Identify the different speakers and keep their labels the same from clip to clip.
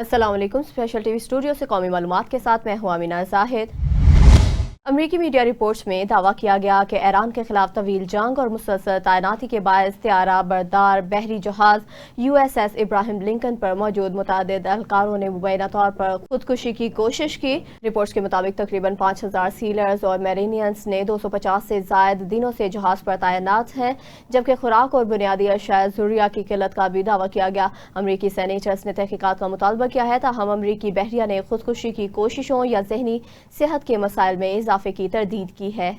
Speaker 1: अस्सलाम वालेकुम। Special TV studio से कौमी मालूमात के साथ मैं हूं अमीना जाहिद। अमरीकी मीडिया रिपोर्ट्स में दावा किया गया कि ईरान के खिलाफ तवील जंग और मुसलसल तैनाती के बायस त्यारा बरदार बहरी जहाज USS इब्राहिम लिंकन पर मौजूद मुतअद्दिद एहलकारों ने मुबैना तौर पर खुदकुशी की कोशिश की। रिपोर्ट्स के मुताबिक तकरीबन 5000 सीलर्स और मेरिनियंस ने 250 से जायद दिनों से जहाज पर तैनात हैं, जबकि खुराक और बुनियादी अशिया ज़रूरिया की किल्लत का भी दावा किया गया। अमरीकी सेनेटर्स ने तहकीकात का मुतालबा किया है, ताहम अमरीकी बहरिया ने खुदकुशी की कोशिशों या जहनी सेहत के मसाइल में इजाफे की तरदीद की है।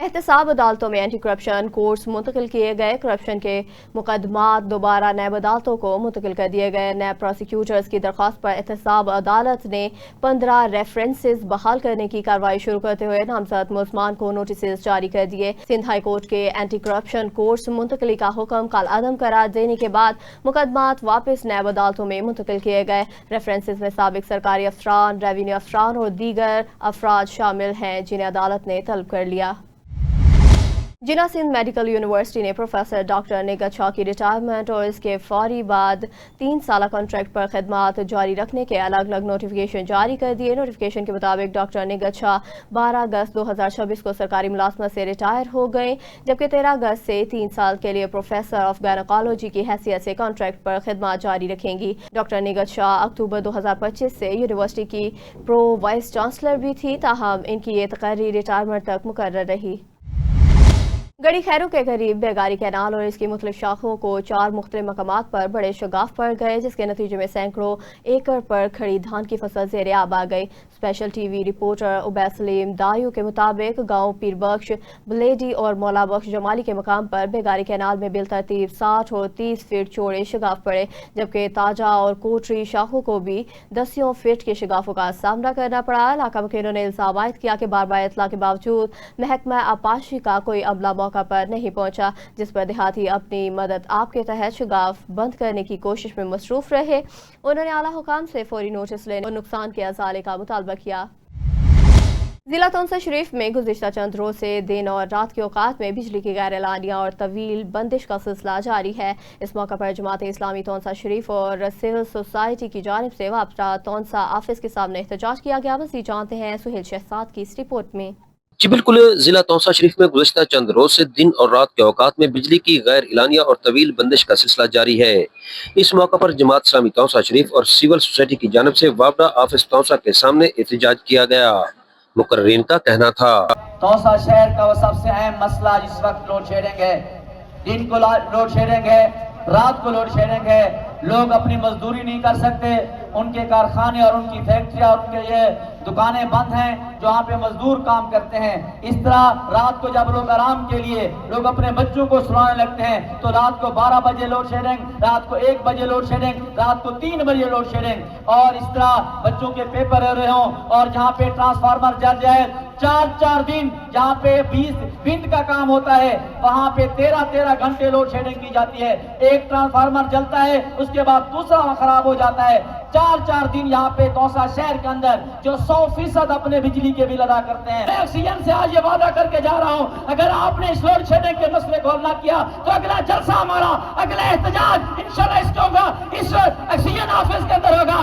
Speaker 1: एहतसाब अदालतों में एंटी करप्शन कोर्ट्स मुंतकिल किए गए। करप्शन के मुकदमात दोबारा नैब अदालतों को मुंतकिल कर दिए गए। नैब प्रोसिक्यूटर्स की दरख्वास्त पर एहतसाब अदालत ने 15 रेफरेंसेस बहाल करने की कार्रवाई शुरू करते हुए नामजद मुल्जमान को नोटिस जारी कर दिए। सिंध हाई कोर्ट के एंटी करप्शन कोर्ट्स मुंतकली का हुक्म कल अदम करार देने के बाद मुकदमात वापस नैब अदालतों में मुंतकिल किए गए। रेफरेंसेस में साबिक सरकारी अफसरान, रेवेन्यू अफसरान और दीगर अफराद शामिल हैं, जिन्हें अदालत ने तलब कर लिया। जिला सिंध मेडिकल यूनिवर्सिटी ने प्रोफेसर डॉक्टर निगत शाह की रिटायरमेंट और इसके फौरी बाद 3 साल कॉन्ट्रैक्ट पर खिदमात जारी रखने के अलग अलग नोटिफिकेशन जारी कर दिए। नोटिफिकेशन के मुताबिक डॉक्टर निगत शाह 12 अगस्त 2026 को सरकारी मुलाजमत से रिटायर हो गए, जबकि 13 अगस्त से 3 साल के लिए प्रोफेसर ऑफ गायनोकोलॉजी की हैसियत से कॉन्ट्रैक्ट पर खिदमात जारी रखेंगी। डॉक्टर निगत शाह अक्टूबर 2025 से यूनिवर्सिटी की प्रो वाइस चांसलर भी थी, ताहम इनकी ये तकर्री रिटायरमेंट तक मुकर्रर रही। गड़ी खैरू के करीब बेगारी कैनाल और इसकी मुख्तलिफ शाखों को 4 मुख्तलिफ मकामात पर बड़े शगाफ पड़ गए, जिसके नतीजे में सैकड़ों एकड़ पर खड़ी धान की फसल ज़ेरे आब आ गई। Special TV reporter Ubaid Saleem दायू के मुताबिक गांव पीरबख्श, बलेडी और मौला बख्श जमाली के मकाम पर बेगारी कैनाल में बिलतरतीब 60 और 30 फीट चौड़े शगाफ पड़े, जबकि ताजा और कोटरी शाखों को भी 10 फीट के शगाफों का सामना करना पड़ा। इलाका मुखिनों ने इल्जाम आयद किया कि बार बार इतला के बावजूद महकमा आपाशी का कोई अमला मौका पर नहीं पहुंचा, जिस पर देहाती अपनी मदद आप के तहत शगाफ बंद करने की कोशिश में मसरूफ रहे। उन्होंने आला हुकाम से फौरी नोटिस लेने और नुकसान के अजाले का मुतालबा किया। जिला तौंसा शरीफ में गुज़िश्ता चंद रोज से दिन और रात के औकात में बिजली की गैर एलानिया और तवील बंदिश का सिलसिला जारी है। इस मौका पर जमात इस्लामी तौंसा शरीफ और सिविल सोसाइटी की जानिब से वापसा तौंसा ऑफिस के सामने एहतजाज किया गया। मज़ीद जानते हैं सुहेल शहजाद की इस रिपोर्ट में।
Speaker 2: जी बिल्कुल, जिला तौंसा शरीफ में गुज़श्ता चंद रोज से दिन और रात के औकात में बिजली की गैर इलानिया और तवील बंदिश का सिलसिला जारी है। इस मौका पर जमात इस्लामी तौंसा शरीफ और सिविल सोसाइटी की जानिब से वापडा ऑफिस तौंसा के सामने एहतजाज किया गया। मुकर्रीन का कहना था,
Speaker 3: तौंसा शहर का वो सबसे अहम मसला इस वक्त लोड शेडिंग है। दिन को लोड शेडिंग है, रात को लोड शेडिंग है। लोग अपनी मजदूरी नहीं कर सकते, उनके कारखाने और उनकी फैक्ट्रियां और उनके ये दुकानें बंद हैं जहाँ पे मजदूर काम करते हैं। इस तरह रात को जब लोग आराम के लिए लोग अपने बच्चों को सुलाने लगते हैं तो रात को 12 बजे लोड शेडिंग, रात को 1 बजे लोड शेडिंग, रात को 3 बजे लोड शेडिंग। और इस तरह बच्चों के पेपर हो रहे हों और जहाँ पे ट्रांसफार्मर जल जाए 4-4 दिन, जहाँ पे 20 मिनट का काम होता है वहाँ पे 13-13 घंटे लोड शेडिंग की जाती है। एक ट्रांसफार्मर जलता है, उसके बाद दूसरा खराब हो जाता है। 4-4 दिन यहाँ पे तौंसा शहर के अंदर जो 100% अपने बिजली के बिल अदा करते हैं। मैं ऑक्सीजन से आज ये वादा करके जा रहा हूँ, अगर आपने इस लोड शेडिंग के मसले को हल ना किया तो अगला जलसा हमारा, अगला एहतजाज इंशाल्लाह इसका होगा, इस ऑक्सीजन ऑफिस के अंदर होगा।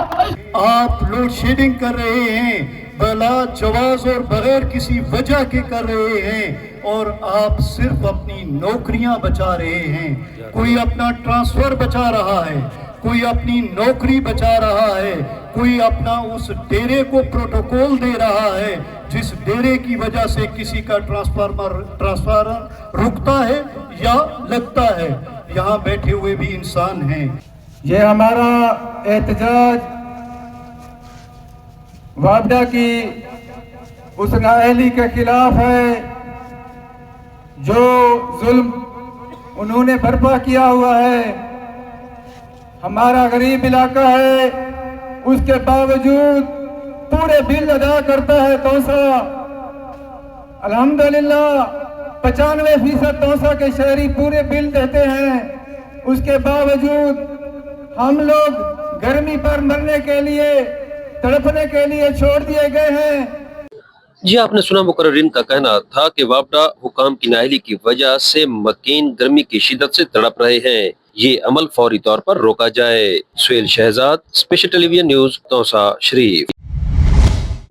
Speaker 4: आप लोड शेडिंग कर रहे हैं, बला जवाज और बगैर किसी वजह के कर रहे हैं और आप सिर्फ अपनी नौकरियां बचा रहे हैं। कोई अपना ट्रांसफर बचा रहा है, कोई अपनी नौकरी बचा रहा है, कोई अपना उस डेरे को प्रोटोकॉल दे रहा है जिस डेरे की वजह से किसी का ट्रांसफार्मर रुकता है या लगता है। यहाँ बैठे हुए भी इंसान हैं।
Speaker 5: ये हमारा एहतजाज वापडा की उस नाअहली के खिलाफ है जो जुल्म उन्होंने बर्पा किया हुआ है। हमारा गरीब इलाका है, उसके बावजूद पूरे बिल अदा करता है तौंसा। अल्हम्दुलिल्लाह 95% तौंसा के शहरी पूरे बिल देते हैं। उसके बावजूद हम लोग गर्मी पर मरने के लिए, तड़पने के लिए छोड़ दिए गए हैं।
Speaker 2: जी आपने सुना, मुकर्रीन का कहना था कि वापडा हुकाम की नाअहली की वजह से मकीन गर्मी की शिद्दत से तड़प रहे हैं। یہ عمل فوری طور پر روکا جائے۔ Sohail Shahzad, special television news, Taunsa Sharif.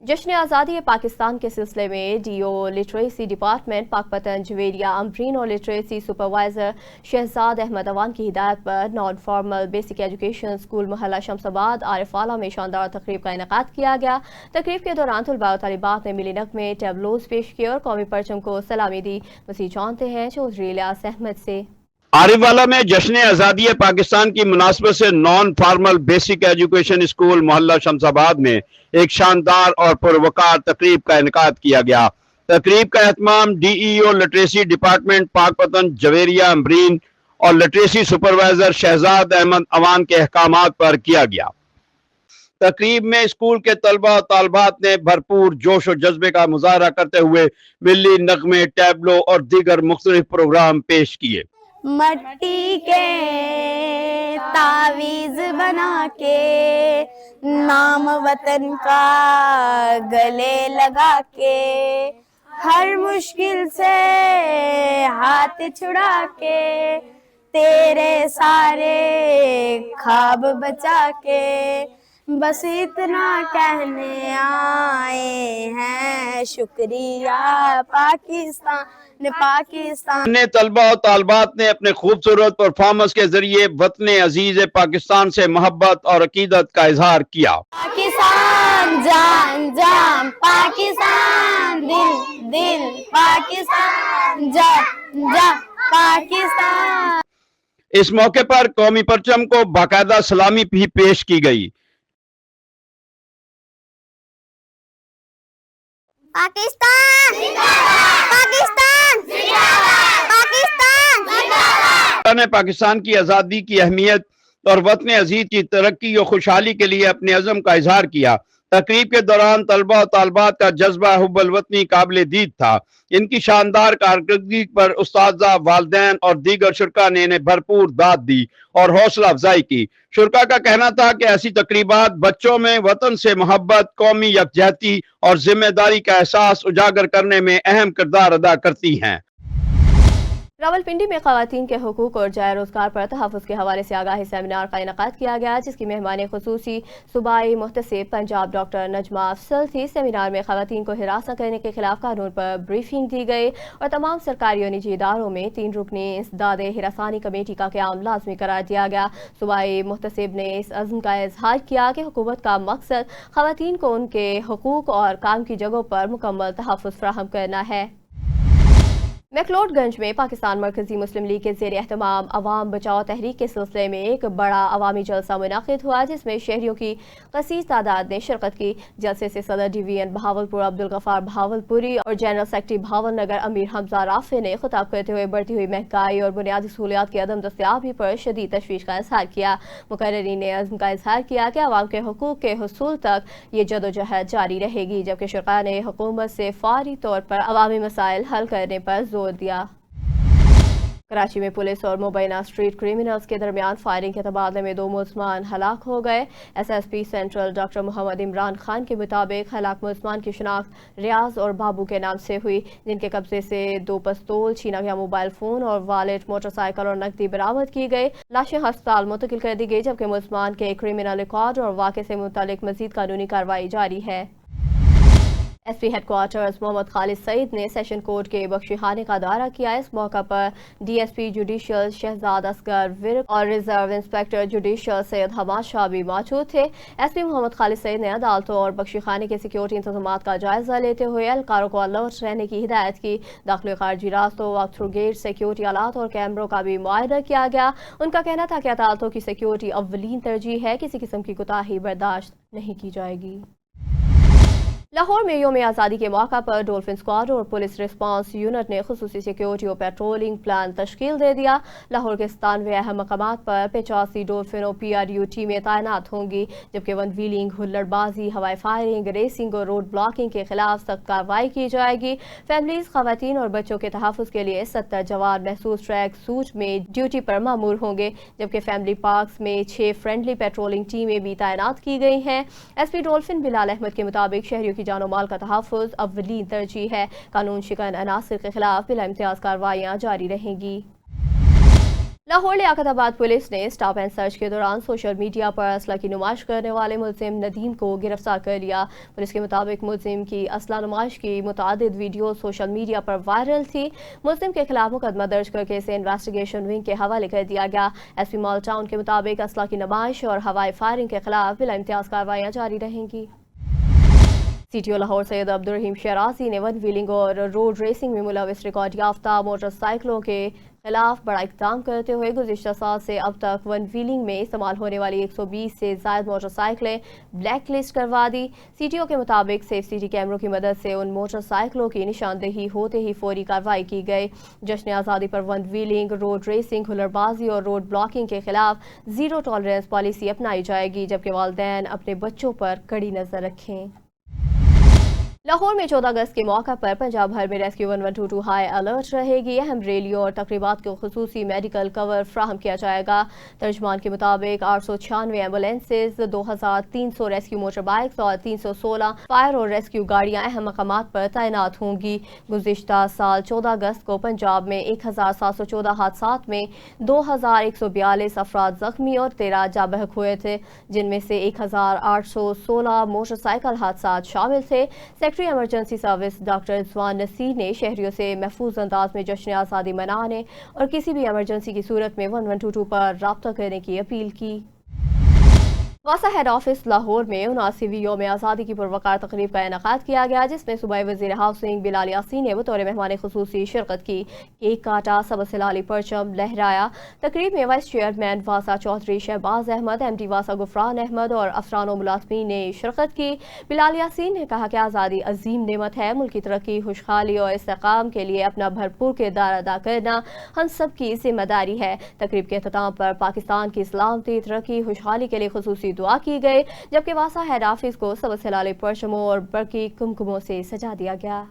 Speaker 1: جشن آزادی پاکستان کے سلسلے میں D O literacy department Pakpattan Javeria Ambreen اور لٹریسی سپروائزر شہزاد احمد اوان کی ہدایت پر non formal basic education school محلہ شمس آباد عارف اعلیٰ میں شاندار تقریب کا انعقاد کیا گیا۔ تقریب کے دوران طلباء و طالبات نے ملی نغمے ٹیبلوز پیش کیے اور قومی پرچم کو سلامی دی۔ مزید جانتے ہیں چودھری الیاس احمد سے۔
Speaker 6: عارف والا میں جشن آزادی پاکستان کی مناسبت سے naan formal basic education school محلہ شمس آباد میں ایک شاندار اور پروقار تقریب کا انعقاد کیا گیا۔ تقریب کا اہتمام ڈی ای او لٹریسی ڈپارٹمنٹ پاکپتن جویریہ امبرین اور لٹریسی سپروائزر شہزاد احمد اوان کے احکامات پر کیا گیا۔ تقریب میں اسکول کے طلبہ و طالبات نے بھرپور جوش و جذبے کا مظاہرہ کرتے ہوئے ملی نغمے، ٹیبلو اور دیگر مختلف پروگرام پیش کیے۔
Speaker 7: مٹی کے تعویذ بنا کے نام وطن کا گلے لگا کے ہر مشکل سے ہاتھ چھڑا کے تیرے سارے خواب بچا کے بس اتنا کہنے آئے ہیں شکریہ پاکستان
Speaker 6: نے طلبہ و طالبات نے اپنے خوبصورت پرفارمنس کے ذریعے وطن عزیز پاکستان سے محبت اور عقیدت کا اظہار کیا۔
Speaker 7: پاکستان جان جان، پاکستان دل دل، پاکستان جان جان، پاکستان۔
Speaker 6: اس موقع پر قومی پرچم کو باقاعدہ سلامی بھی پیش کی گئی۔
Speaker 7: پاکستان پاکستان پاکستان۔
Speaker 6: پاکستان کی آزادی کی اہمیت اور وطن عزیز کی ترقی و خوشحالی کے لیے اپنے عزم کا اظہار کیا۔ تقریب کے دوران طلبہ و طالبات کا جذبہ حب الوطنی قابل دید تھا۔ ان کی شاندار کارکردگی پر اساتذہ، والدین اور دیگر شرکاء نے انہیں بھرپور داد دی اور حوصلہ افزائی کی۔ شرکاء کا کہنا تھا کہ ایسی تقریبات بچوں میں وطن سے محبت، قومی یکجہتی اور ذمہ داری کا احساس اجاگر کرنے میں اہم کردار ادا کرتی ہیں۔
Speaker 1: راولپنڈی میں خواتین کے حقوق اور جائے روزگار پر تحفظ کے حوالے سے آگاہی سیمینار کا انعقاد کیا گیا، جس کی مہمان خصوصی صوبائی محتسب پنجاب ڈاکٹر نجمہ افضل تھی۔ سیمینار میں خواتین کو ہراس نہ کرنے کے خلاف قانون پر بریفنگ دی گئی اور تمام سرکاری اور نجی اداروں میں 3 رکنی انسداد ہراسانی کمیٹی کا قیام لازمی قرار دیا گیا۔ صوبائی محتسب نے اس عزم کا اظہار کیا کہ حکومت کا مقصد خواتین کو ان کے حقوق اور کام کی جگہوں پر مکمل تحفظ فراہم کرنا ہے۔ میکلوڈ گنج میں پاکستان مرکزی مسلم لیگ کے زیر اہتمام عوام بچاؤ تحریک کے سلسلے میں ایک بڑا عوامی جلسہ منعقد ہوا، جس میں شہریوں کی کثیر تعداد نے شرکت کی۔ جلسے سے صدر ڈویژن بہاولپور عبدالغفار بہاولپوری اور جنرل سیکرٹری بہاول نگر امیر حمزہ رافع نے خطاب کرتے ہوئے بڑھتی ہوئی مہنگائی اور بنیادی سہولیات کی عدم دستیابی پر شدید تشویش کا اظہار کیا۔ مقررین نے عزم کا اظہار کیا کہ عوام کے حقوق کے حصول تک یہ جدوجہد جاری رہے گی، جبکہ شرکاء نے حکومت سے فوری طور پر عوامی مسائل حل کرنے پر زور دیا۔ کراچی میں پولیس اور مبینہ اسٹریٹ کریمنلز کے درمیان فائرنگ کے تبادلے میں 2 ملزمان ہلاک ہو گئے۔ S S P central doctor Muhammad Imran Khan کے مطابق ہلاک ملزمان کی شناخت ریاض اور بابو کے نام سے ہوئی، جن کے قبضے سے 2 پستول، چھینا گیا موبائل فون اور والیٹ، موٹر سائیکل اور نقدی برآمد کی گئی۔ لاشیں ہسپتال منتقل کر دی گئی، جبکہ ملزمان کے کریمنل ریکارڈ اور واقعے سے متعلق مزید قانونی کارروائی جاری ہے۔ ایس پی ہیڈ کوارٹرز محمد خالد سعید نے سیشن کورٹ کے بخشی خانے کا دورہ کیا۔ اس موقع پر D S P judicial Shahzad Asghar Virk اور reserve inspector judicial Syed Hammad Shah بھی موجود تھے۔ ایس پی محمد خالد سعید نے عدالتوں اور بخشی خانے کے سیکیورٹی انتظامات کا جائزہ لیتے ہوئے اہلکاروں کو الرٹ رہنے کی ہدایت کی۔ داخلی خارجی راستوں، واک تھرو گیٹ، سیکیورٹی آلات اور کیمروں کا بھی معاہدہ کیا گیا۔ ان کا کہنا تھا کہ عدالتوں کی سیکیورٹی اولین ترجیح ہے، کسی قسم کی کوتاہی برداشت نہیں کی جائے گی۔ لاہور میں یوم آزادی کے موقع پر ڈولفن اسکواڈ اور پولیس ریسپانس یونٹ نے خصوصی سیکیورٹی اور پیٹرولنگ پلان تشکیل دے دیا۔ لاہور کے 97 اہم مقامات پر 85 ڈولفن اور PRU ٹیمیں تعینات ہوں گی، جبکہ ون ویلنگ، ہلڑ بازی، ہوائی فائرنگ، ریسنگ اور روڈ بلاکنگ کے خلاف سخت کارروائی کی جائے گی۔ فیملیز، خواتین اور بچوں کے تحفظ کے لیے 70 جوان محسوس ٹریک سوٹ میں ڈیوٹی پر مامور ہوں گے، جبکہ فیملی پارکس میں 6 فرینڈلی پیٹرولنگ ٹیمیں بھی تعینات کی گئی ہیں۔ ایس پی ڈولفن بلال احمد کے مطابق شہریوں کی جان و مال کا تحفظ اولین ترجیح ہے۔ قانون شکن عناصر کے خلاف بلا امتیاز کارروائیاں جاری رہیں گی۔ लाहौर लियाकताबाद पुलिस ने स्टॉप एंड सर्च के दौरान सोशल मीडिया पर असला की नुमाइश करने वाले मुलजिम नदीम को गिरफ्तार कर लिया। पुलिस के मुताबिक मुलजिम की असला नुमाइश की मुतादिद वीडियो सोशल मीडिया पर वायरल थी। मुलजिम के खिलाफ मुकदमा दर्ज करके इसे इन्वेस्टिगेशन विंग के हवाले कर दिया गया। एसपी मॉल टाउन के मुताबिक असला की नुमाइश और हवाई फायरिंग के खिलाफ बिला इम्तियाज कार्रवाइयाँ जारी रहेंगी। सीटीओ लाहौर सैयद अब्दुल रहीम शराजी ने वन व्हीलिंग और रोड रेसिंग में मुलविस रिकॉर्ड याफ्ता मोटरसाइकिलों के खिलाफ बड़ा इक़दाम करते हुए गुज़िश्ता साल से अब तक वन व्हीलिंग में इस्तेमाल होने वाली 120 से ज़ायद मोटरसाइकिलें ब्लैक लिस्ट करवा दी। सीटीओ के मुताबिक सेफ सिटी कैमरों की मदद से उन मोटरसाइकिलों की निशानदेही होते ही फौरी कार्रवाई की गई। जश्न आज़ादी पर वन व्हीलिंग, रोड रेसिंग, हुल्लड़बाजी और रोड ब्लॉकिंग के खिलाफ ज़ीरो टॉलरेंस पॉलिसी अपनाई जाएगी, जबकि वालिदैन अपने बच्चों पर कड़ी नज़र रखें। लाहौर में 14 अगस्त के मौका पर पंजाब भर में रेस्क्यू 1122 हाई अलर्ट रहेगी। अहम रैलियों और तकरीबात को खुसूसी मेडिकल कवर फ्राहम किया जाएगा। तर्जमान के मुताबिक 896 एम्बुलेंसेज, 2300 रेस्क्यू मोटर बाइक्स और 316 फायर और रेस्क्यू गाड़ियां अहम मकामात पर तैनात होंगी। गुज़िश्ता साल 14 अगस्त को पंजाब में 1714 हादसात में 2142 अफराद जख्मी और 13 जाँ बहक हुए थे, जिनमें से 1816 मोटरसाइकिल हादसात शामिल थे। Secretary emergency service doctor Rizwan Naseer ने शहरियों से महफूज अंदाज में जश्न आज़ादी मनाने और किसी भी इमरजेंसी की सूरत में 1122 पर राब्ता करने की अपील की। वासा हेड ऑफिस लाहौर में 79वीं यौम आज़ादी की पुरवकार तकरीब का इनेकाद किया गया, जिसमें सूबाई वज़ीर हाउसिंग बिलाल यासीन ने बतौर मेहमान खुसूसी शिरकत की। केक काटा, सबस हिलाली परचम लहराया। तकरीब में वाइस चेयरमैन वासा चौधरी शहबाज अहमद, MD वासा गुफरान अहमद और अफरान मुलाजमीन ने शिरकत की। बिलाल यासीन ने कहा कि आज़ादी अजीम नेमत है, मुल्क की तरक्की, खुशहाली और इस्तेकाम के लिए अपना भरपूर किरदार अदा करना हम सब की जिम्मेदारी है। तकरीब के अख्ताम पर पाकिस्तान की सलामती, तरक्की, खुशहाली के लिए खुसूसी दुआ की गई, जबकि वासा हेड ऑफिस को सबस हिलाली परचमों और बरकी कुमकुमों से सजा दिया गया।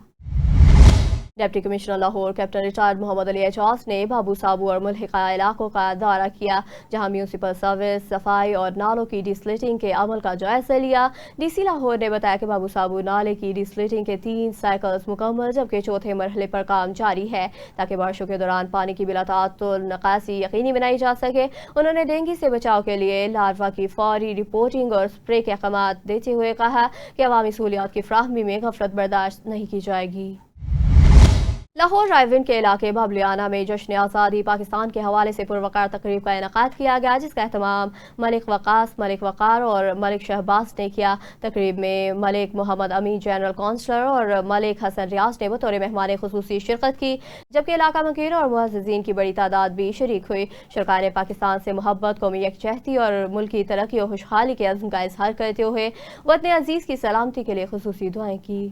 Speaker 1: Deputy commissioner Lahore captain retired Mohammad Ali Ejaz ने बाबू साबू और मुल्हिका इलाकों का दौरा किया, जहां म्यूनसिपल सर्विस, सफाई और नालों की डिसलिटिंग के अमल का जायजा लिया। DC लाहौर ने बताया कि बाबू साबू नाले की डिसलिटिंग के 3 साइकिल्स मुकम्मल, जबकि चौथे मरहले पर काम जारी है, ताकि बारिशों के दौरान पानी की बिला ताअत्तुल निकासी यकीनी बनाई जा सके। उन्होंने डेंगू से बचाव के लिए लार्वा की फौरी रिपोर्टिंग और स्प्रे के अहकाम देते हुए कहा कि अवामी सहूलियात की फ्राहमी में गफलत बर्दाश्त नहीं की जाएगी। लाहौर रायविंड के इलाके बाबलियाना में जश्न आज़ादी पाकिस्तान के हवाले से पुरवकार तकरीब का इनेकाद किया गया, जिसका एहतमाम मलिक वकास, मलिक वकार और मलिक शहबाज ने किया। तकरीब में मलिक मोहम्मद अमीन जनरल काउंसलर और मलिक हसन रियाज ने बतौर मेहमान खुसूसी शिरकत की, जबकि इलाका मकीर और मुअज़्ज़िज़ीन की बड़ी तादाद भी शरीक हुई। शरका ने पाकिस्तान से मोहब्बत, कौमी यकजहती और मुल्क की तरक्की और खुशहाली के अज़्म का इजहार करते हुए वतन अजीज़ की सलामती के लिए खुसूसी दुआएं की।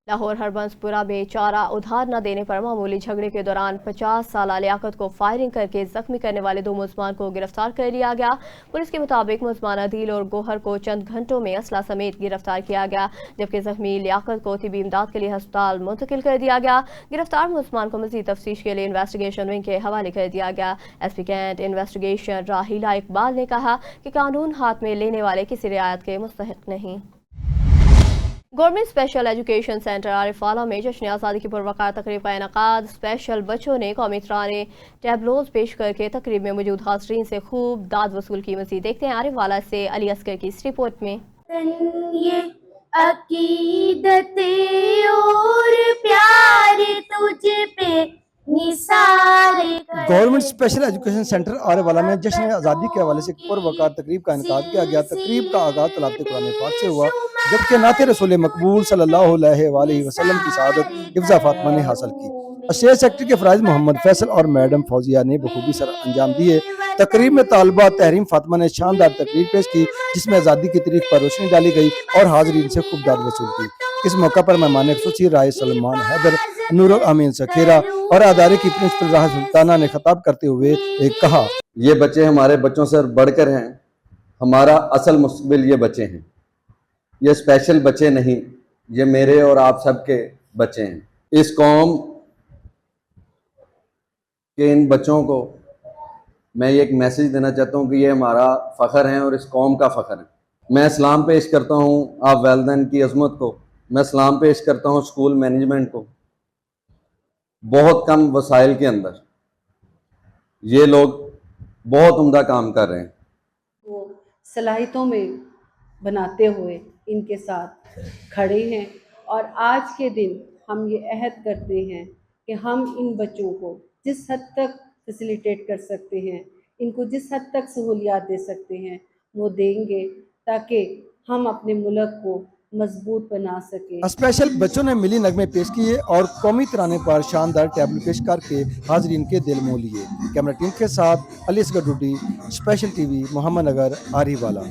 Speaker 1: लाहौर हरबंसपुरा में चारा उधार न देने पर मामूली झगड़े के दौरान 50 साल लियाकत को फायरिंग करके जख्मी करने वाले 2 मुलजमान को गिरफ्तार कर लिया गया। पुलिस के मुताबिक मुलजमान अदील और गोहर को चंद घंटों में असला समेत गिरफ्तार किया गया, जबकि जख्मी लियाकत को तिबी इमदाद के लिए अस्पताल मुंतकिल कर दिया गया। गिरफ्तार मुलजमान को मजीद तफ्तीश के लिए इन्वेस्टिगेशन विंग के हवाले कर दिया गया। SP कैंट इन्वेस्टिगेशन राहिला इकबाल ने कहा कि कानून हाथ में लेने वाले किसी रियायत के मुस्तहिक नहीं। Government special education centre Arifwala में जश्न आज़ादी की पुरवकार तकरीब का इनेकाद। स्पेशल बच्चों ने कौमी तराने टैबलोज पेश करके तकरीब में मौजूद हाज़रीन से खूब दाद वसूल की। मज़ीद देखते हैं आरिफवाला से अली असगर की इस रिपोर्ट में।
Speaker 7: ये अकीदत और प्यार तुझ पे
Speaker 8: गवर्नमेंट स्पेशल एजुकेशन सेंटर आरेवाला में जश्न आज़ादी के हवाले से पुरवकार तकरीब का इनेकाद किया गया। तकरीब का आगाज़ तलावत कुरान पाक से हुआ, जबकि नाते रसूल मकबूल सल्लल्लाहु अलैहि वसल्लम की शहादत हिफ्ज़ा फातिमा ने हासिल की। स्टेट सेक्रेटरी के फराइज मोहम्मद फैसल और मैडम फौजिया ने बखूबी सर अंजाम दिए। तकरीब में तालिबा तहरीम फातिमा ने शानदार तकरीर पेश की, जिसमें आज़ादी की तारीख पर रोशनी डाली गई और हाज़रीन से खूब दाद वसूल की। इस मौका पर मेहमान खुसूसी राय सलमान हैदर, नूरुल अमीन सखेरा और अदारे की प्रिंसिपल राहत सुल्ताना ने खिताब करते हुए कहा,
Speaker 9: ये बच्चे हमारे बच्चों से बढ़कर हैं, हमारा असल मुस्तकबिल ये बच्चे हैं। ये स्पेशल बच्चे नहीं, ये मेरे और आप सब के बच्चे हैं। इस कौम के इन बच्चों को मैं ये एक मैसेज देना चाहता हूँ कि ये हमारा फ़ख्र है और इस कौम का फ़ख्र है। मैं सलाम पेश करता हूँ आप वालिदैन की अज़मत को, मैं सलाम पेश करता हूँ स्कूल मैनेजमेंट को। बहुत कम वसाइल के अंदर ये लोग बहुत उम्दा काम कर रहे हैं।
Speaker 10: वो सलाहियतों में बनाते हुए इनके साथ खड़े हैं और आज के दिन हम ये अहद करते हैं कि हम इन बच्चों को जिस हद तक फैसिलिटेट कर सकते हैं, इनको जिस हद तक सहूलियात दे सकते हैं वो देंगे, ताकि हम अपने मुल्क को मजबूत बना सकें।
Speaker 8: स्पेशल बच्चों ने मिली नगमे पेश किए और कौमी तराने पर शानदार टैबल पेश करके हाजरीन के दिल मोह लिए। कैमरा टीम के साथ अली असगर डुडी, स्पेशल टीवी, मोहम्मद नगर, आरीवाला।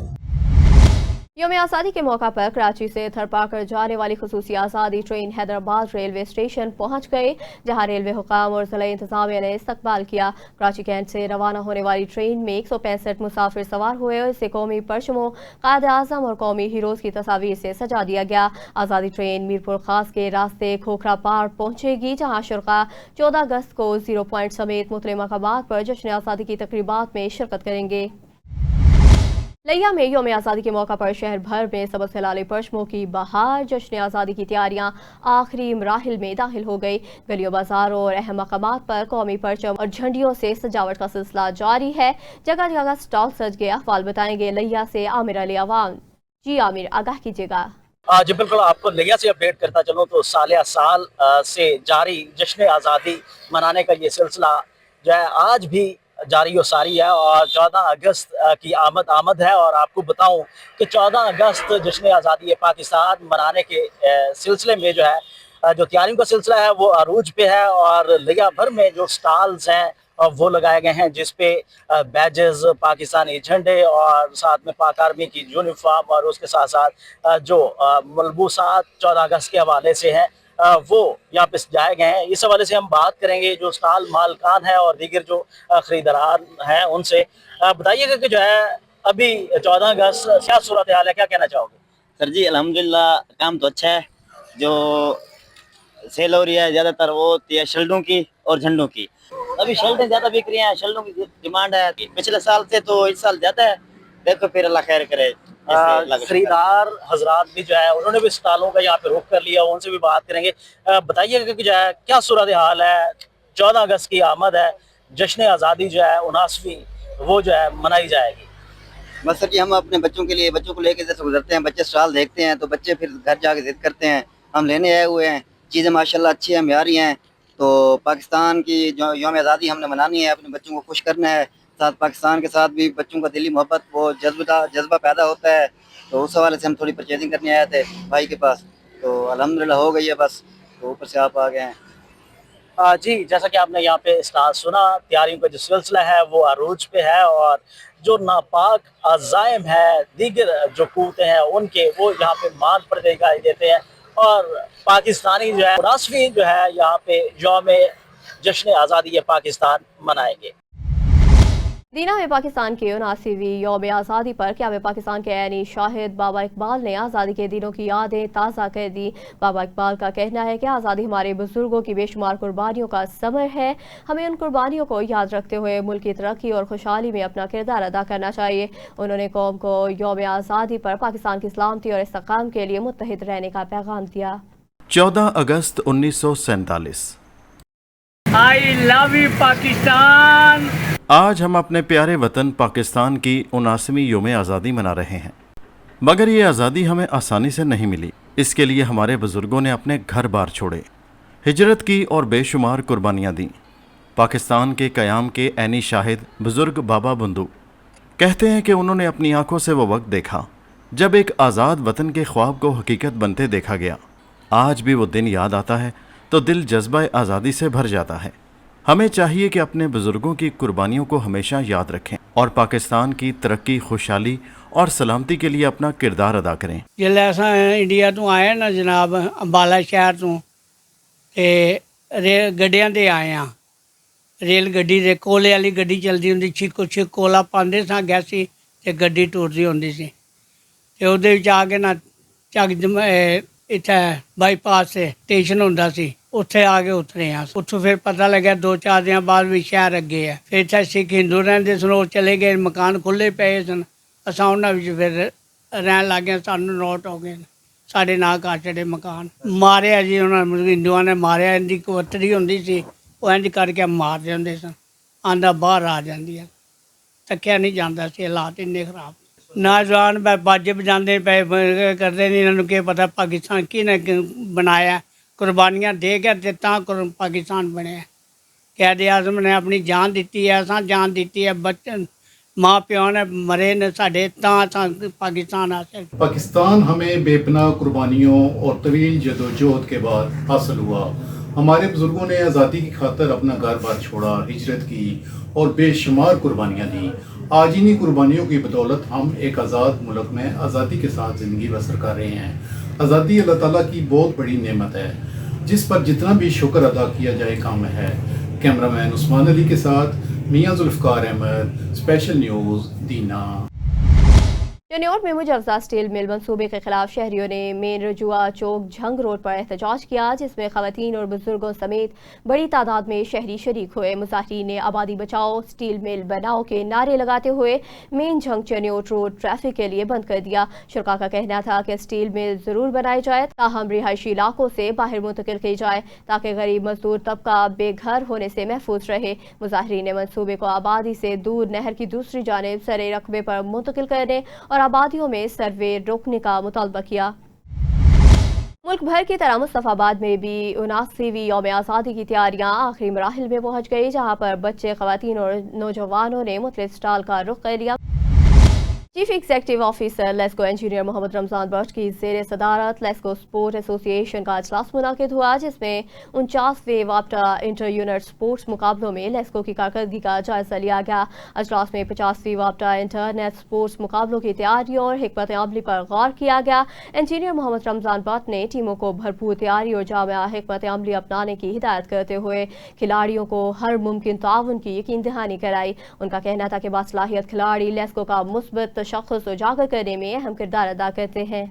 Speaker 1: यौम आज़ादी के मौका पर कराची से थरपाकर जाने वाली खुसूसी आज़ादी ट्रेन हैदराबाद रेलवे स्टेशन पहुंच गए, जहां रेलवे हुकाम और ज़िला इंतज़ामिया ने इस्तकबाल किया। कराची कैंट से रवाना होने वाली ट्रेन में 165 मुसाफिर सवार हुए और इसे कौमी परचमों, कायद आज़म और कौमी हीरोज़ की तस्वीर से सजा दिया गया। आज़ादी ट्रेन मीरपुर खास के रास्ते खोखरा पार पहुंचेगी, जहाँ शुरका 14 अगस्त को 0 पॉइंट समेत मुख्तलिफ मकामात पर जश्न आज़ादी की तकरीबात में शिरकत करेंगे। लिया में यौम आज़ादी के मौका पर शहर भर में सबज खिलाले परचमों की बहार। जश्न आज़ादी की तैयारियां आखिरी मराहिल में दाखिल हो गई। गलियों बाजारों और अहम मकामात पर कौमी परचम और झंडियों से सजावट का सिलसिला जारी है। जगह जगह स्टॉल सज गए। अहवाल बताएंगे लिया से आमिर अली अवान। जी आमिर, आगाह कीजिएगा।
Speaker 11: जी बिल्कुल, आपको लिया से अपडेट करता चलूँ तो साल से जारी जश्न आज़ादी मनाने का ये सिलसिला जो है आज भी जारी और सारी है और 14 अगस्त की आमद है। और आपको बताऊं कि 14 अगस्त जश्न आज़ादी पाकिस्तान मनाने के सिलसिले में जो है जो तैयारियों का सिलसिला है वो अरूज पे है। और लिया भर में जो स्टॉल्स हैं वो लगाए गए हैं, जिस पे बैजेस, पाकिस्तानी झंडे और साथ में पाक आर्मी की यूनिफॉर्म और उसके साथ साथ जो मलबूसात 14 अगस्त के हवाले से हैं वो यहाँ पे सजाए गए हैं। इस हवाले से हम बात करेंगे जो स्टॉल मालकान है और दीगर जो खरीदार हैं उनसे। बताइएगा कि जो है अभी 14 अगस्त क्या सूरत हाल है, क्या कहना चाहोगे?
Speaker 12: सर जी अल्हम्दुलिल्लाह काम तो अच्छा है। जो सेल हो रही है ज़्यादातर वो होती है शल्डों की और झंडों की। अभी शल्डें ज़्यादा बिक रही हैं, शल्डों की डिमांड है पिछले साल से, तो इस साल ज़्यादा है। देखो फिर अल्लाह खैर करे।
Speaker 11: खरीदार हजरात भी जो है उन्होंने भी स्टॉलों का यहाँ पे रुख कर लिया, उनसे भी बात करेंगे। बताइएगा कि जो है क्या सूरत हाल है। 14 अगस्त की आमद है, जश्न आज़ादी जो है 79वीं वो जो है मनाई जाएगी।
Speaker 12: बस सर जी हम अपने बच्चों के लिए, बच्चों को लेकर जैसे गुजरते हैं, बच्चे स्टॉल देखते हैं तो बच्चे फिर घर जाके जिद करते हैं। हम लेने आए हुए हैं, चीज़ें माशाल्लाह अच्छी हैं, म्यारी हैं। तो पाकिस्तान की जो यौम आज़ादी हमने मनानी है, अपने बच्चों को खुश करना है, साथ पाकिस्तान के साथ भी बच्चों का दिली मोहब्बत वो जज्बा पैदा होता है। तो उस हवाले से हम थोड़ी परचेजिंग करने आए थे भाई के पास, तो अल्हम्दुलिल्लाह हो गई है बस, तो ऊपर से आप आ गए हैं।
Speaker 11: जी जैसा कि आपने यहाँ पे स्टार सुना, तैयारियों का जो सिलसिला है वो अरूज पे है और जो नापाक अज़ाइम है, दीगर जो कूतें हैं उनके वो यहाँ पे मान पर दिखाई देते हैं। और पाकिस्तानी जो है 79वीं जो है यहाँ पे यौम जश्न आज़ादी पाकिस्तान मनाएंगे।
Speaker 1: दीना में पाकिस्तान के 79वीं यौम आज़ादी पर क्या पाकिस्तान के ऐनी शाहिद बाबा इकबाल ने आज़ादी के दिनों की यादें ताज़ा कर दी। बाबा इकबाल का कहना है कि आज़ादी हमारे बुजुर्गों की बेशुमार कुर्बानियों का समर है। हमें उन कुर्बानियों को याद रखते हुए मुल्क की तरक्की और खुशहाली में अपना किरदार अदा करना चाहिए। उन्होंने कौम को यौम आज़ादी पर पाकिस्तान की सलामती और इस्तेकाम के लिए मुत्तहिद रहने का पैगाम दिया।
Speaker 13: 14 अगस्त 1947।
Speaker 14: I love you Pakistan.
Speaker 13: आज हम अपने प्यारे वतन पाकिस्तान की 79वीं यौम आज़ादी मना रहे हैं, मगर ये आज़ादी हमें आसानी से नहीं मिली। इसके लिए हमारे बुज़ुर्गों ने अपने घर बार छोड़े, हिजरत की और बेशुमार कुर्बानियाँ दी। पाकिस्तान के क़याम के ऐनी शाहिद बुज़ुर्ग बाबा बंधु कहते हैं कि उन्होंने अपनी आंखों से वो वक्त देखा जब एक आज़ाद वतन के ख्वाब को हकीकत बनते देखा गया। आज भी वो दिन याद आता है तो दिल जज्बा आज़ादी से भर जाता है। हमें चाहिए कि अपने बुज़ुर्गों की कुर्बानियों को हमेशा याद रखें और पाकिस्तान की तरक्की, खुशहाली और सलामती के लिए अपना किरदार अदा करें।
Speaker 14: जिसले अस इंडिया तो आए ना जनाब, अंबाला शहर तो रेल गड्डियां ते आए हाँ। रेल गड्डी दे कोले वाली गड्डी चलती होंदी, छिक कोला पाते सा गैसी ते गड्डी टुरदी होंदी सी। ते उहदे विच आके ना झग इत्थे बाईपास से स्टेशन होंदा सी, उत्थे आके उतरे हाँ। उत्थों फिर पता लग्या 2-4 दिन बाद भी शहर अगे है। फिर इत्थे सिख हिंदू रहिंदे सन, वो चले गए, मकान खुले पे सन। असां उन्हां विच फिर रहन लग गए, सानू नोट हो गए, साढ़े नाल कर छड़े मकान। मारिया जी उन्होंने, हिंदुआं ने मारिया। इनकी कवतरी होंदी सी, वो इंज करके मारदे हुंदे सन। ਆਂਦਾ ਬਾਹਰ ਆ ਜਾਂਦੀ ਹੈ। ਤੱਕਿਆ ਨਹੀਂ ਜਾਂਦਾ ਸੀ, ਹਾਲਾਤ ਇੰਨੇ ਖਰਾਬ। ਨੌਜਵਾਨ ਬਾਜੇ ਵਜਾਉਂਦੇ ਪਏ ਕਰਦੇ ਨਹੀਂ, ਇਹਨਾਂ ਨੂੰ ਕੀ ਪਤਾ ਪਾਕਿਸਤਾਨ ਕਿਹਨੇ ਬਣਾਇਆ, ਕੁਰਬਾਨੀਆਂ ਦੇ ਕੇ ਤੇ ਤਾਂ ਪਾਕਿਸਤਾਨ ਬਣਿਆ। ਕਾਇਦੇ ਆਜ਼ਮ ਨੇ ਆਪਣੀ ਜਾਨ ਦਿੱਤੀ ਹੈ, ਅਸਾਂ ਜਾਨ ਦਿੱਤੀ ਹੈ, ਬੱਚੇ माँ प्यो ने मरे ने साढ़े पाकिस्तान हासिल।
Speaker 4: पाकिस्तान हमें बेपनाह कुर्बानियों और तवील जदोजहद के बाद हासिल हुआ। हमारे बुजुर्गों ने आज़ादी की खातर अपना घर बार छोड़ा, हिजरत की और बेशुमार कुर्बानियाँ दी। आज इन्हीं कुर्बानियों की बदौलत हम एक आज़ाद मुल्क में आज़ादी के साथ ज़िंदगी बसर कर रहे हैं। आज़ादी अल्लाह ताला की बहुत बड़ी नेमत है, जिस पर जितना भी शुक्र अदा किया जाए कम है। कैमरामैन उस्मान अली के साथ मियां जुल्फ़कार अहमद, स्पेशल न्यूज़, दीना।
Speaker 1: चनियोट में मुजव्जा स्टील मिल मंसूबे के खिलाफ शहरियों ने मेन रजुआ चौक झंग रोड पर एहतजाज किया, जिसमें खवातीन और बुजुर्गों समेत बड़ी तादाद में शहरी शरीक हुए। मुजाहिरीन ने आबादी बचाओ, स्टील मिल बनाओ के नारे लगाते हुए main Jhang Chiniot road traffic के लिए बंद कर दिया। शुरा का कहना था कि स्टील मिल जरूर बनाई जाए, ताहम रिहायशी इलाकों से बाहर मुंतकिल की जाए ताकि गरीब मजदूर तबका बेघर होने से महफूज रहे। मुजाहिरीन ने मंसूबे को आबादी से दूर नहर की दूसरी जानिब सरे रकबे पर मुंतकिल करने और आबादियों में सर्वे रोकने का मुतालबा किया। मुल्क भर की तरह मुस्तफाबाद में भी 79वीं यौम आज़ादी की तैयारियां आखिरी मराहिल में पहुंच गई, जहां पर बच्चे, खवातीन और नौजवानों ने मुख्तलिफ स्टॉल का रुख कर लिया। Chief executive officer LESCO engineer Mohammad Ramzan Bakhsh की ज़ेर सदारत लेस्को स्पोर्ट एसोसिएशन का इजलास मुनाकिद हुआ, जिसमें 49वें वाप्टा इंटर यूनिट स्पोर्ट्स मुकाबलों में लेस्को की कारकर्दगी का जायजा लिया गया। इजलास में 50वीं वाप्टा इंटरनेट स्पोर्ट्स मुकाबलों की तैयारियों और हिकमत अमली पर गौर किया गया। इंजीनियर मोहम्मद रमजान बख्श ने टीमों को भरपूर तैयारी और जामिया हिकमत अमली अपनाने की हिदायत करते हुए खिलाड़ियों को हर मुमकिन ताउन की यकीन दहानी कराई। उनका कहना था कि बासलाहियत खिलाड़ी लेस्को का मुस्बत शख्स उजागर करने में अहम किरदार अदा करते हैं।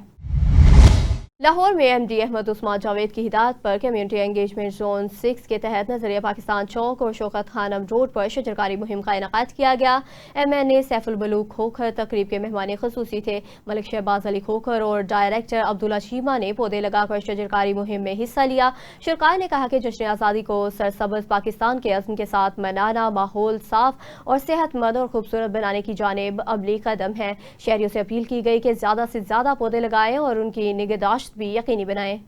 Speaker 1: लाहौर में एमडी अहमद उस्मान जावेद की हिदायत पर कम्युनिटी एंगेजमेंट जोन 6 के तहत नजरिया पाकिस्तान चौक और शौकत खानम रोड पर शजरकारी मुहिम का इनेकाद किया गया। MNA सैफुल मलूक खोखर तकरीब के मेहमान खसूसी थे। मलिक शहबाज अली खोखर और डायरेक्टर अब्दुल्ला चीमा ने पौधे लगाकर शजरकारी मुहिम में हिस्सा लिया। शुरकाए ने कहा कि जश्न आज़ादी को सरसब्ज़ पाकिस्तान के अज़्म के साथ मनाना माहौल साफ और सेहतमंद और खूबसूरत बनाने की जानिब अमली कदम है। शहरियों से अपील की गई कि ज़्यादा से ज़्यादा पौधे लगाएं और उनकी निगहदाश्त भी यकीनी बनाएं।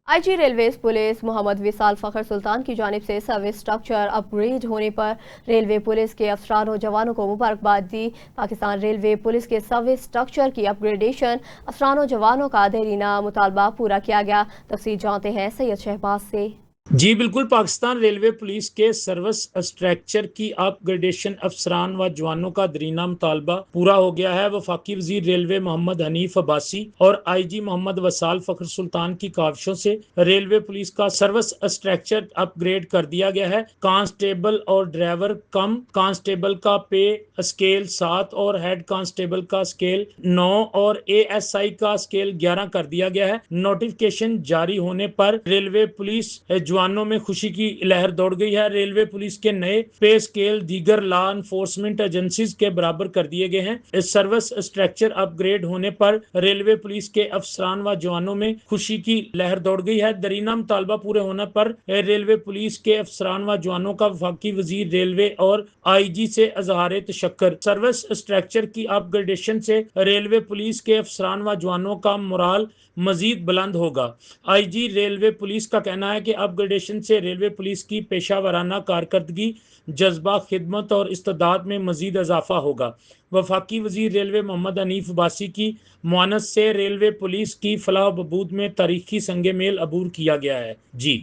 Speaker 1: IG railways police Muhammad Wisal Fakhar Sultan की जानिब से सर्विस स्ट्रक्चर अपग्रेड होने पर रेलवे पुलिस के अफसरान और जवानों को मुबारकबाद दी। पाकिस्तान रेलवे पुलिस के सर्विस स्ट्रक्चर की अपग्रेडेशन अफसरान और जवानों का देरीना मुतालबा पूरा किया गया। तफसील जानते हैं सैयद शहबाज से।
Speaker 15: जी बिल्कुल, पाकिस्तान रेलवे पुलिस के सर्विस स्ट्रक्चर की अपग्रेडेशन अफसरान व जवानों का दरीना मुतालबा पूरा हो गया है। वफाकी वजीर रेलवे मोहम्मद हनीफ अब्बासी और IG मोहम्मद वसाल फ़खर सुल्तान की काविशों से रेलवे पुलिस का सर्विस स्ट्रक्चर अपग्रेड कर दिया गया है। कांस्टेबल और ड्राइवर कम कांस्टेबल का पे स्केल 7 और हेड कांस्टेबल का स्केल 9 और ASI का स्केल 11 कर दिया गया है। नोटिफिकेशन जारी होने पर रेलवे पुलिस जवानों में खुशी की लहर दौड़ गई है। रेलवे पुलिस के नए पे स्केल दीगर लॉ एनफोर्समेंट एजेंसीज के बराबर कर दिए गए हैं। इस सर्विस स्ट्रक्चर अपग्रेड होने पर रेलवे पुलिस के अफसरान व जवानों में खुशी की लहर दौड़ गई है। दरीना मुतालबा पूरे होने पर रेलवे पुलिस के अफसरान व जवानों का वफाकी वजीर रेलवे और IG से इज़हार तशक्कुर। सर्विस स्ट्रक्चर की अपग्रेडेशन से रेलवे पुलिस के अफसरान व जवानों का मोराल मजीद बुलंद होगा। IG रेलवे पुलिस का कहना है कि अपग्रेडेशन से रेलवे पुलिस की पेशा वाराना कारकर्दगी, जज्बा, खिदमत और इस्तेदाद में मजीद इजाफा होगा। वफाकी वजीर रेलवे मोहम्मद हनीफ अब्बासी की मुआनत से रेलवे पुलिस की फलाह बहबूद में तारीखी संगे मेल अबूर किया गया है। जी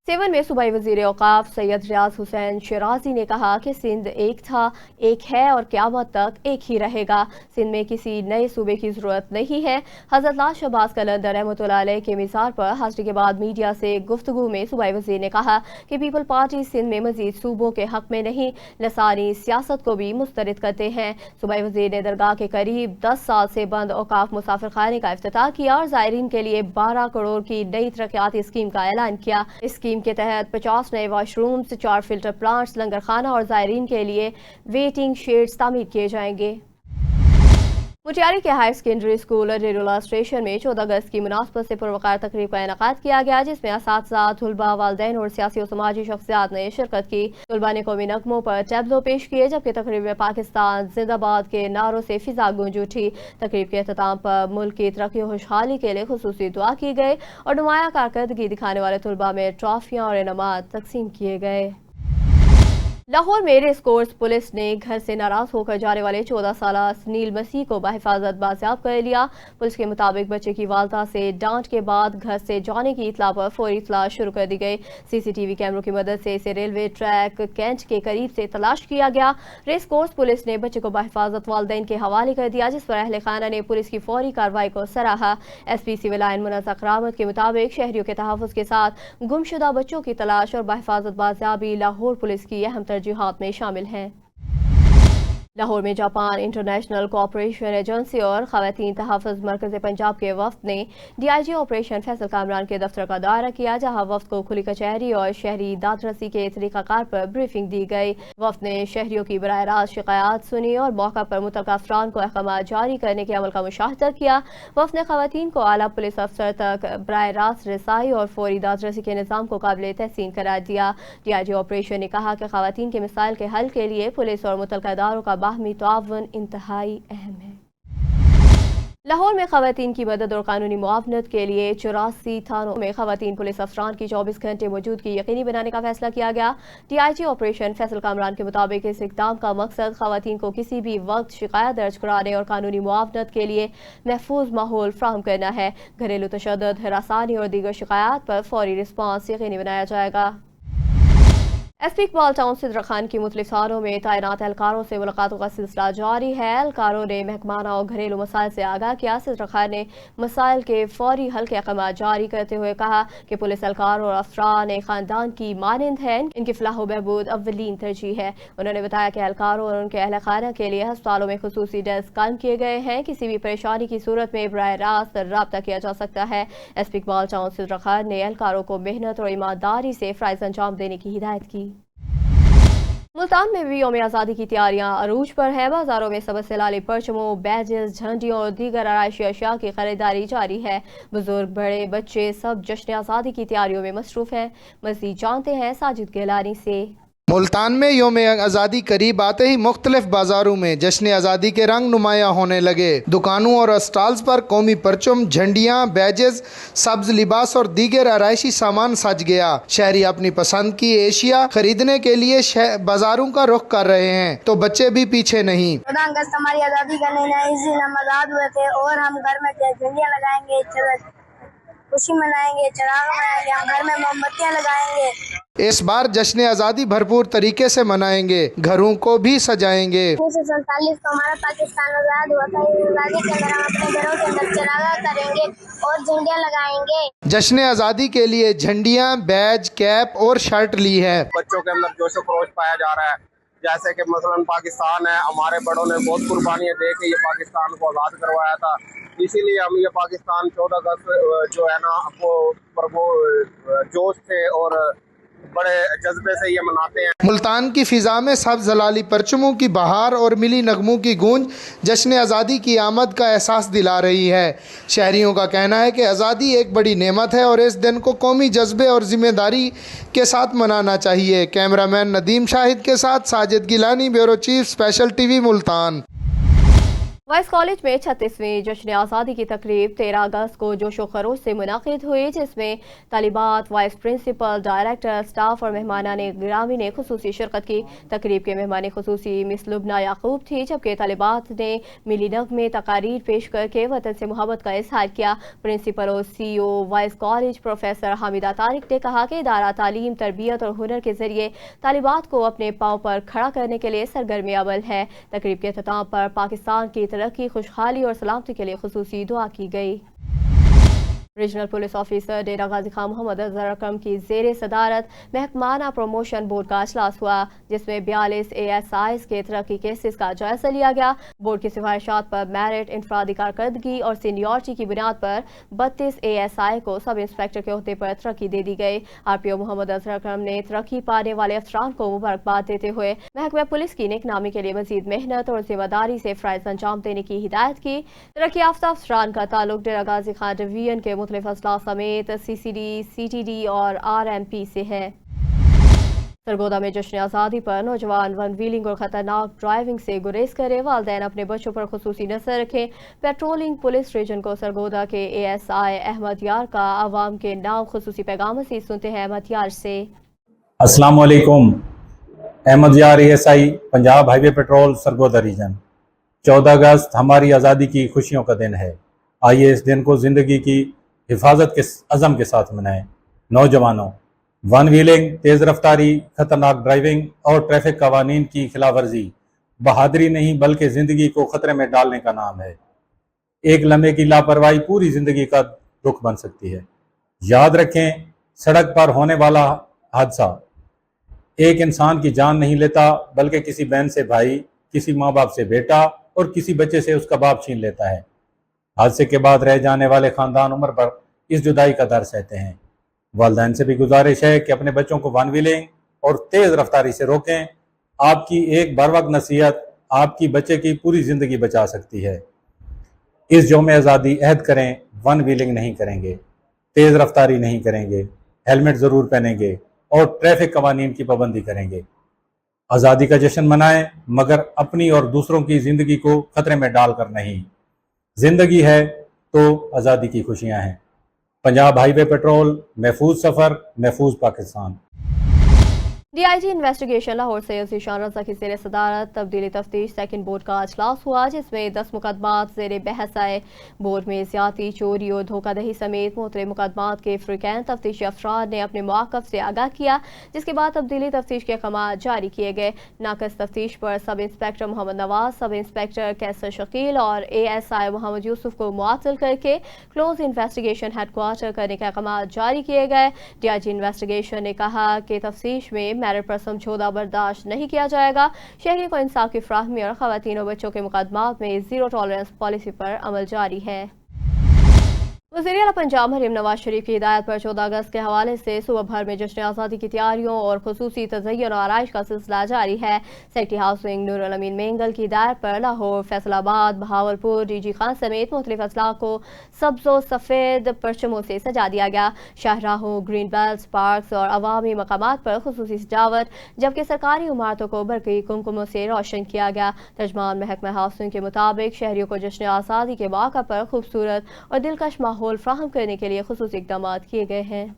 Speaker 1: 7 में सूबाई वज़ीर औक़ाफ़ सैयद रियाज हुसैन शिराजी ने कहा कि सिंध एक था, एक है और क़यामत तक एक ही रहेगा। सिंध में किसी नए सूबे की ज़रूरत नहीं है। हज़रत लाल शहबाज कलंदर रहमतुल्लाह अलैह के मिज़ार पर हाज़िरी के बाद मीडिया से गुफ्तगू में सूबाई वज़ीर ने कहा कि पीपल पार्टी सिंध में मज़ीद सूबों के हक़ में नहीं, लसानी सियासत को भी मुस्तरद करते हैं। सूबाई वज़ीर ने दरगाह के करीब 10 साल से बंद औक़ाफ़ मुसाफिर खाने का इफ्तिताह किया और ज़ायरीन के लिए 12 करोड़ की नई तरक्याती स्कीम का ऐलान किया। इस स्कीम के तहत 50 नए वाशरूम्स, 4 फिल्टर प्लांट्स, लंगर खाना और ज़ायरीन के लिए वेटिंग शेड्स तामीर किए जाएंगे। मुटियारी के हायर सेकेंडरी स्कूल रेरुला स्टेशन में 14 अगस्त की मुनासबत से पुरवकार तकरीब का इनेकाद किया गया, जिसमें असातिज़ा, तलबा, वालिदैन और सियासी और समाजी शख्सियात ने शिरकत की। तलबा ने कौमी नगमों पर टैब्लो पेश किए, जबकि तकरीब में पाकिस्तान जिंदाबाद के नारों से फिजा गूंज उठी। तकरीब के अख्ताम पर मुल्क की तरक्की और खुशहाली के लिए खुसूसी दुआ की गई और नुमाया कारकर्दगी दिखाने वाले तलबा में ट्रॉफियाँ और इनामात तकसीम किए गए। लाहौर में रेस कोर्स पुलिस ने घर से नाराज होकर जाने वाले 14 साल सुनील मसीह को बहिफाजत बाजियाब कर लिया। पुलिस के मुताबिक बच्चे की वालदा से डांट के बाद घर से जाने की इतला पर फौरी तलाश शुरू कर दी गई। सीसीटीवी कैमरों की मदद से इसे रेलवे ट्रैक कैंट के करीब से तलाश किया गया। रेस कोर्स पुलिस ने बच्चे को बहिफाजत वालिदैन के हवाले कर दिया, जिस पर अहले खाना ने पुलिस की फौरी कार्रवाई को सराहा। SP सिविल लाइन मुनज़्ज़र करामत के मुताबिक शहरियों के तहफ़्फ़ुज़ के साथ गुमशुदा बच्चों की तलाश और बहिफाजत बाजियाबी लाहौर पुलिस की अहम तरजीहात में शामिल है। लाहौर में जापान इंटरनेशनल कोऑपरेशन एजेंसी और खवातीन तहफ़्फ़ुज़ मरकज़ पंजाब के वफ़द ने DIG ऑपरेशन फैसल कामरान के दफ्तर का दौरा किया, जहां वफ़द को खुली कचहरी और शहरी दादरसी के तरीक़ाकार पर ब्रीफिंग दी गई। वफ़द ने शहरियों की बराह रास्त शिकायत सुनी और मौका पर मुतल्लिक़ अफ़राद को अहकाम जारी करने के अमल का मुशाहिदा किया। वफ़द ने खवातीन को आला पुलिस अफसर तक बराह रास्त रसाई और फौरी दादरसी के निज़ाम को काबिल तहसीन करार दिया। DIG ऑपरेशन ने कहा कि खवातीन के मसाइल के हल के लिए पुलिस और मुतल्लिक़ इदारों का बाहमी ताउन इंतहाई अहम है। लाहौर में खवातीन की मदद और कानूनी मुआवनत के लिए 84 थानों में खवातीन पुलिस अफसरान की 24 घंटे मौजूदगी यकीनी बनाने का फैसला किया गया। DIG ऑपरेशन फैसल कामरान के मुताबिक इस इक़दाम का मकसद खवातीन को किसी भी वक्त शिकायत दर्ज कराने और कानूनी मुआवनत के लिए महफूज माहौल फ्राहम करना है। घरेलू तशद्दुद, हरासानी और दीगर शिकायत पर फौरी रिस्पांस यकीनी बनाया जाएगा। SP इकबाल टाउन सिद्रा खान की मुख्तलिफ थानों में तैनात एहलकारों से मुलाकातों का सिलसिला जारी है। एहलकारों ने महकमाना और घरेलू मसाइल से आगाह किया। सिद्रा खान ने मसाइल के फौरी हल के अहकाम जारी करते हुए कहा कि पुलिस एहलकार और अफरान एक खानदान की मानंद है, इनकी फलाह बहबूद अव्वलीन तरजीह है। उन्होंने बताया कि एहलकारों और उनके अहल खाना के लिए अस्पतालों में खुसूसी डेस्क कायम किए गए हैं। किसी भी परेशानी की सूरत में बराह रास्त राब्ता किया जा सकता है। SP इकबाल टाउन सिद्रा खान ने एहलकारों को मेहनत और ईमानदारी से फ़राइज़ अंजाम देने की हिदायत की। मुल्तान में भी यौम आज़ादी की तैयारियां अरूज पर है। बाजारों में सबसे लाली परचमों, बैजेस, झंडियों और दीगर आराइशी अशिया की खरीदारी जारी है। बुजुर्ग, बड़े, बच्चे सब जश्न आज़ादी की तैयारियों में मसरूफ हैं। मज़ीद जानते हैं साजिद गिलानी से।
Speaker 16: मुल्तान में यौम आज़ादी करीब आते ही मुख्तलिफ बाजारों में जश्न आज़ादी के रंग नुमाया होने लगे। दुकानों और स्टॉल्स पर कौमी परचम, झंडियाँ, बैजेस, सब्ज लिबास और दीगर आराइशी सामान सज गया। शहरी अपनी पसंद की एशिया खरीदने के लिए बाजारों का रुख कर रहे हैं, तो बच्चे भी पीछे नहीं।
Speaker 7: 14 अगस्त हमारी आज़ादी का नया इस दिन हम आज़ाद हुए थे और हम घर में झंडियाँ लगाएंगे, खुशी मनाएंगे, चराग मनाएंगे, हम घर में मोमबत्तियाँ लगाएंगे।
Speaker 16: इस बार जश्न आज़ादी भरपूर तरीके से मनाएंगे, घरों को भी सजाएंगे।
Speaker 7: 1947 को हमारा पाकिस्तान आज़ाद हुआ था। इस आज़ादी के अंदर हम अपने घरों के अंदर चरागा करेंगे और झंडियाँ लगाएंगे।
Speaker 16: जश्न आज़ादी के लिए झंडियाँ, बैज, कैप और शर्ट ली है।
Speaker 17: बच्चों के अंदर जोश खरोश पाया जा रहा है, जैसे कि मसलन पाकिस्तान है, हमारे बड़ों ने बहुत कुर्बानियाँ दे के ये पाकिस्तान को आज़ाद करवाया था, इसीलिए हम ये पाकिस्तान 14 अगस्त जो है ना वो जोश से और बड़े जज्बे से ये मनाते हैं।
Speaker 16: मुल्तान की फिजा में सब जलाली परचमों की बहार और मिली नगमों की गूंज जश्न आज़ादी की आमद का एहसास दिला रही है। शहरियों का कहना है कि आज़ादी एक बड़ी नेमत है और इस दिन को कौमी जज्बे और जिम्मेदारी के साथ मनाना चाहिए। कैमरामैन नदीम शाहिद के साथ Sajid Gilani, bureau chief, special TV, Multan.
Speaker 1: Vice college में 36वीं जश्न आज़ादी की तकरीब 13 अगस्त को जोशो खरोश से मुनाकिद हुई, जिसमें तालिबात, वाइस प्रिंसिपल, डायरेक्टर, स्टाफ और मेहमानान गिरामी ने खुसूसी शिरकत की। तकरीब के मेहमान खुसूसी मिस लुबना याकूब थी, जबकि तालिबात ने मिली नगमे तकारीर पेश करके वतन से मोहब्बत का इजहार किया। प्रिंसिपल और CEO vice college professor Hamida Tariq ने कहा कि इदारा तालीम, तरबियत और हुनर के जरिए तालिबात को अपने पाँव पर खड़ा करने के लिए सरगर्म अमल है। तकरीब के अख्ताम पर पाकिस्तान की तरक्की, खुशहाली और सलामती के लिए खुसूसी दुआ की गई। रीजनल पुलिस ऑफिसर डेरा गाजी खान मोहम्मद अजहर अकरम की जेर सदारत महकमाना प्रमोशन बोर्ड का इजलास हुआ, जिसमें 42 ASIs के तरक्की केसेस का जायजा लिया गया। बोर्ड की सिफारिशात पर मेरिट, इंफरादी कारकर्दगी और सीनियरिटी की बुनियाद पर 32 ASI को सब इंस्पेक्टर के ओहदे पर तरक्की दे दी गई। RPO मोहम्मद अजहर अकरम ने तरक्की पाने वाले अफसरान को मुबारकबाद देते हुए महकमा पुलिस की नेकनामी के लिए मजीद मेहनत और जिम्मेदारी से फराइज अंजाम देने की हिदायत की। तरक्की याफ्ता अफसरान का ताल्लुक डेरा गाजी खान डिवीजन के मुख्तलिफ अजला समेत CCD, CTD और RMP से है। सरगोदा में जश्न आज़ादी पर नौजवान वन व्हीलिंग और खतरनाक ड्राइविंग से गुरेज करे। वालिदैन अपने बच्चों पर खुसूसी नजर रखें। पेट्रोलिंग पुलिस रीजन को सरगोदा के ASI अहमद यार का आवाम के नाम खुसूसी पैगाम से सुनते हैं अहमद यार से।
Speaker 18: अस्सलाम वालेकुम। अहमद यार ASI Punjab highway patrol Sargodha region. 14 अगस्त हमारी आज़ादी की खुशियों का दिन है। आइए इस दिन को ज़िंदगी की हिफाजत के अज़म के साथ मनाएं। नौजवानों, वन व्हीलिंग, तेज़ रफ्तारी, खतरनाक ड्राइविंग और ट्रैफिक कवानीन की खिलाफ वर्जी बहादुरी नहीं बल्कि ज़िंदगी को ख़तरे में डालने का नाम है। एक लम्हे की लापरवाही पूरी ज़िंदगी का दुख बन सकती है। याद रखें, सड़क पर होने वाला हादसा एक इंसान की जान नहीं लेता बल्कि किसी बहन से भाई, किसी माँ बाप से बेटा और किसी बच्चे से उसका बाप छीन लेता है। हादसे के बाद रह जाने वाले ख़ानदान उम्र पर इस जुदाई का दर्द सहते हैं। वालिदैन से भी गुजारिश है कि अपने बच्चों को वन व्हीलिंग और तेज़ रफ्तारी से रोकें। आपकी एक बरवक्त नसीहत आपकी बच्चे की पूरी ज़िंदगी बचा सकती है। इस यौम आज़ादी अहद करें, वन व्हीलिंग नहीं करेंगे, तेज़ रफ्तारी नहीं करेंगे, हेलमेट ज़रूर पहनेंगे और ट्रैफिक कवानीन की पाबंदी करेंगे। आज़ादी का जश्न मनाएं मगर अपनी और दूसरों की ज़िंदगी को ख़तरे में डालकर नहीं। ज़िंदगी है तो आज़ादी की खुशियाँ हैं। पंजाब हाईवे पेट्रोल, महफूज सफ़र, महफूज पाकिस्तान।
Speaker 1: DIG इन्वेस्टिगेशन लाहौर से ज़ीशान रज़ा की ज़ेर सदारत तब्दीली तफ्तीश सेकंड बोर्ड का इजलास हुआ, जिसमें 10 मुकदमात ज़ेर बहस आए। बोर्ड में ज़्यादती, चोरी और धोखाधड़ी समेत मुख्तलिफ मुकदमात के फ़रीक़ैन तफ्तीशी अफराद ने अपने मौक़िफ़ से आगाह किया, जिसके बाद तब्दीली तफ्तीश के अहकाम जारी किए गए। नाक़िस तफ्तीश पर sub inspector Mohammad Nawaz, sub inspector कैसर शकील और ASI मोहम्मद यूसुफ को मुअत्तल करके क्लोज इन्वेस्टिगेशन हेडक्वार्टर करने के अहकाम जारी किए गए। DIG इन्वेस्टिगेशन ने कहा कि तफ्तीश में मेरिट पर समझौता बर्दाश्त नहीं किया जाएगा। शहरी को इंसाफ की फराहमी और ख़वातीन और बच्चों के मुकदमात में ज़ीरो टॉलरेंस पॉलिसी पर अमल जारी है। वज़ीर आला पंजाब मरीम नवाज शरीफ की हिदायत पर 14 अगस्त के हवाले से सुबह भर में जश्न आज़ादी की तैयारियों और खुसूसी तज़य्युन और आराइश का सिलसिला जारी है। सेक्रेटरी हाउसिंग नूरुल अमीन मेंगल की हिदायत पर लाहौर, फैसलाबाद, बहावलपुर, DG खान समेत मुख्तलिफ अजला को सब्ज़ सफ़ेद परचमों से सजा दिया गया। शाहराहों, ग्रीन बेल्ट, पार्क्स और अवामी मकामात पर खुसूसी सजावट, जबकि सरकारी इमारतों को बरक़ी कुमकुमों से रोशन किया गया। तर्जमान महकमा हाउसिंग के मुताबिक शहरियों को जश्न आज़ादी के मौका पर खूबसूरत और दिलकश माहौल फ्राहम करने के लिए खुसूसी इक़दामात किए गए हैं।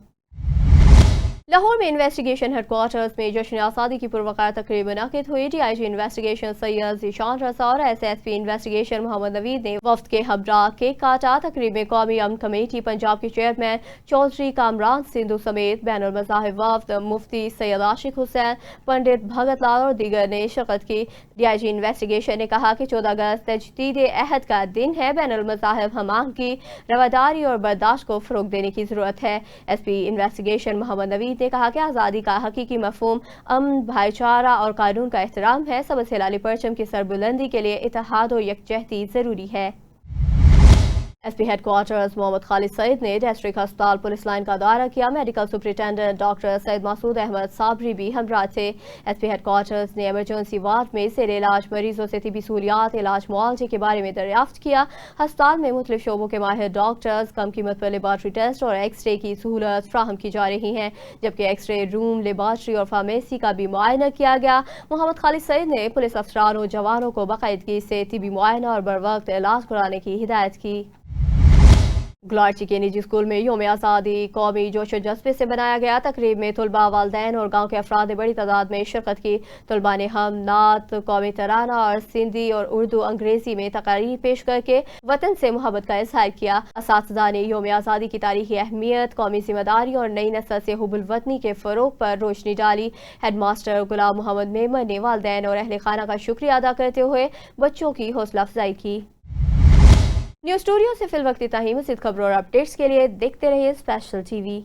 Speaker 1: लाहौर में इन्वेस्टिगेशन हेडक्वार्टर्स में जश्न आज़ादी की पुरवकार तकरीब मुनाकिद हुई। DIG इन्वेस्टिगेशन सैयद ज़ीशान रज़ा और SSP इन्वेस्टिगेशन मोहम्मद नवीद ने वफ्द के हमरा केक काटा। तकरीब में कौमी अमन कमेटी पंजाब के चेयरमैन चौधरी कामरान सिंधु समेत बैनुल मज़ाहिब वफ्द, मुफ्ती सैयद आशिक हुसैन, पंडित भगत लाल और दीगर ने शिरकत की। DIG इन्वेस्टिगेशन ने कहा कि 14 अगस्त तजदीद अहद का दिन है। बैनुल मज़ाहिब हमाहंगी, रवादारी और बर्दाश्त को फ़रोग़ देने की ज़रूरत है। SP इन्वेस्टिगेशन मोहम्मद नवीद ने कहा कि आज़ादी का हकीकी मफ़हूम अमन, भाईचारा और कानून का एहतराम है। सबसे हिलाली परचम की सरबुलंदी के लिए इत्तेहाद और यकजहती ज़रूरी है। SP हेडक्वार्टर्स मोहम्मद खालिद सईद ने डिस्ट्रिक्ट अस्पताल पुलिस लाइन का दौरा किया। Medical superintendent doctor Syed Masood Ahmad Sabri भी हमरा थे। SP हेडक्वार्टर्स ने एमरजेंसी वार्ड में ज़ेर इलाज मरीजों से तिबी सहूलियात, इलाज मुआवजे के बारे में दरियाफ्त किया। अस्पताल में मुख्तलिफ शोबों के माहिर डॉक्टर्स, कम कीमत पर लेबार्ट्री टेस्ट और एक्सरे की सहूलत फ्राहम की जा रही हैं, जबकि एक्सरे रूम, लेबार्ट्री और फार्मेसी का भी मुआयना किया गया। मोहम्मद खालिद सईद ने पुलिस अफसरान और जवानों को बाकायदगी से तिबी मुआयना और बर वक्त इलाज कराने की हिदायत की। गुलारची के निजी स्कूल में यौम आज़ादी कौमी जोश जज्बे से बनाया गया। तकरीब में तलबा, वालिदैन और गाँव के अफराद ने बड़ी तादाद में शिरकत की। तलबा ने हम, नात, कौमी तराना और सिंधी और उर्दू अंग्रेजी में तकारीर पेश करके वतन से मोहब्बत का इजहार किया। असातिज़ा ने यौम आज़ादी की तारीखी अहमियत, कौमी जिम्मेदारी और नई नस्ल से हुब्बुल वतनी के फ़रोग पर रोशनी डाली। हेड मास्टर गुलाम मोहम्मद मेमन ने वालिदैन और अहले खाना का शुक्रिया अदा करते हुए बच्चों की हौसला अफजाई की। न्यूज़ स्टूडियो से फिल वक्त इतना ही। मज़ीद खबरों और अपडेट्स के लिए देखते रहिए स्पेशल टीवी।